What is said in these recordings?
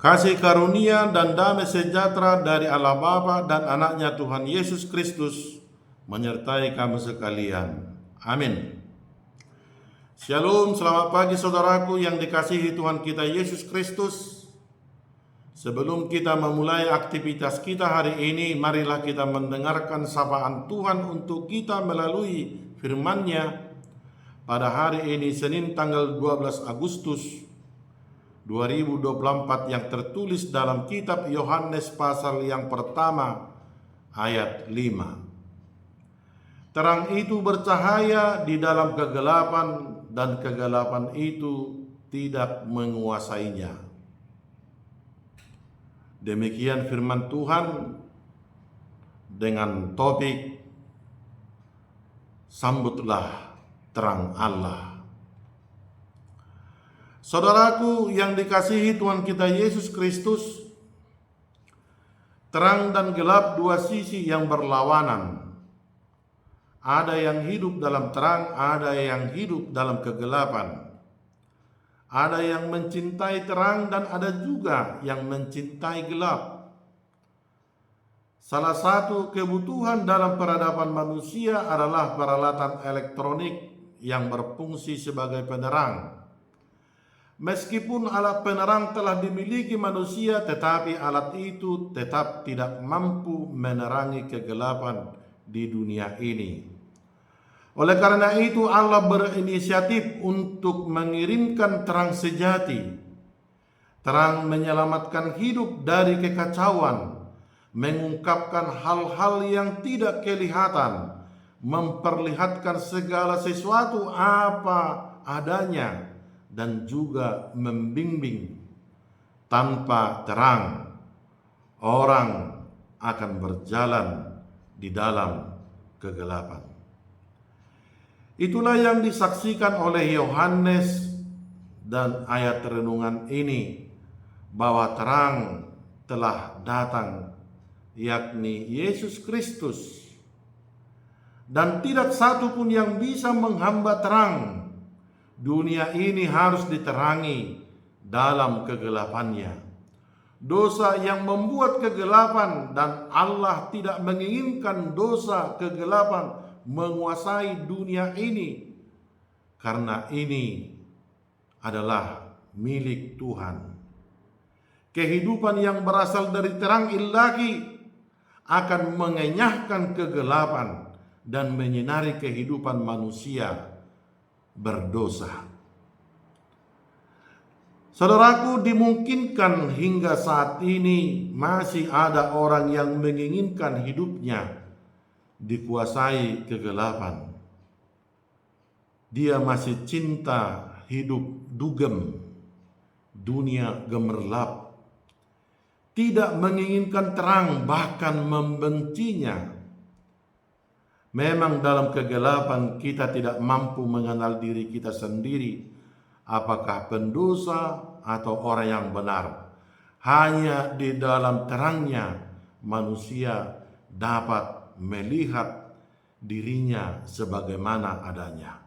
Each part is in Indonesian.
Kasih karunia dan damai sejahtera dari Allah Bapa dan anaknya Tuhan Yesus Kristus menyertai kamu sekalian. Amin. Shalom, selamat pagi saudaraku yang dikasihi Tuhan kita Yesus Kristus. Sebelum kita memulai aktivitas kita hari ini, marilah kita mendengarkan sapaan Tuhan untuk kita melalui firman-Nya pada hari ini Senin tanggal 12 Agustus 2024 yang tertulis dalam kitab Yohanes pasal yang pertama ayat 5. Terang itu bercahaya di dalam kegelapan dan kegelapan itu tidak menguasainya. Demikian firman Tuhan dengan topik sambutlah terang Allah. Saudaraku yang dikasihi Tuhan kita Yesus Kristus, terang dan gelap dua sisi yang berlawanan. Ada yang hidup dalam terang, ada yang hidup dalam kegelapan. Ada yang mencintai terang dan ada juga yang mencintai gelap. Salah satu kebutuhan dalam peradaban manusia adalah peralatan elektronik yang berfungsi sebagai penerang. Meskipun alat penerang telah dimiliki manusia, tetapi alat itu tetap tidak mampu menerangi kegelapan di dunia ini. Oleh karena itu Allah berinisiatif untuk mengirimkan terang sejati. Terang menyelamatkan hidup dari kekacauan, mengungkapkan hal-hal yang tidak kelihatan, memperlihatkan segala sesuatu apa adanya, dan juga membimbing. Tanpa terang, orang akan berjalan di dalam kegelapan. Itulah yang disaksikan oleh Yohanes dan ayat renungan ini, bahwa terang telah datang, yakni Yesus Kristus, dan tidak satu pun yang bisa menghambat terang. Dunia ini harus diterangi dalam kegelapannya. Dosa yang membuat kegelapan, dan Allah tidak menginginkan dosa kegelapan menguasai dunia ini, karena ini adalah milik Tuhan. Kehidupan yang berasal dari terang ilahi akan mengenyahkan kegelapan dan menyinari kehidupan manusia berdosa. Saudaraku, dimungkinkan hingga saat ini masih ada orang yang menginginkan hidupnya dikuasai kegelapan. Dia masih cinta hidup dugem, dunia gemerlap, tidak menginginkan terang, bahkan membencinya. Memang dalam kegelapan kita tidak mampu mengenal diri kita sendiri, apakah pendosa atau orang yang benar. Hanya di dalam terangnya manusia dapat melihat dirinya sebagaimana adanya.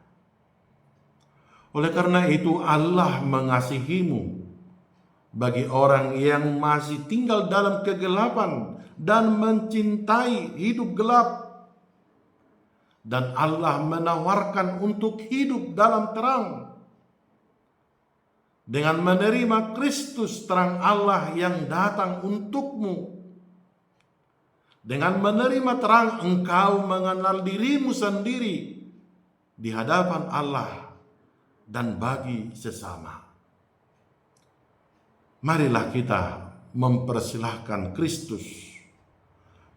Oleh karena itu Allah mengasihimu bagi orang yang masih tinggal dalam kegelapan dan mencintai hidup gelap. Dan Allah menawarkan untuk hidup dalam terang. Dengan menerima Kristus terang Allah yang datang untukmu. Dengan menerima terang engkau mengenal dirimu sendiri di hadapan Allah dan bagi sesama. Marilah kita mempersilahkan Kristus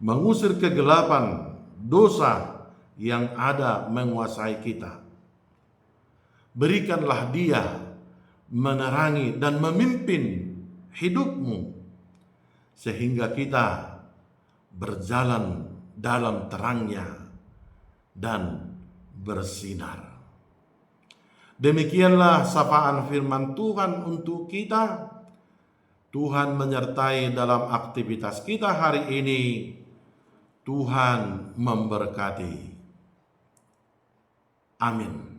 mengusir kegelapan dosa yang ada menguasai kita. Berikanlah Dia menerangi dan memimpin hidupmu, sehingga kita berjalan dalam terangnya dan bersinar. Demikianlah sapaan firman Tuhan untuk kita. Tuhan menyertai dalam aktivitas kita hari ini. Tuhan memberkati. Amin.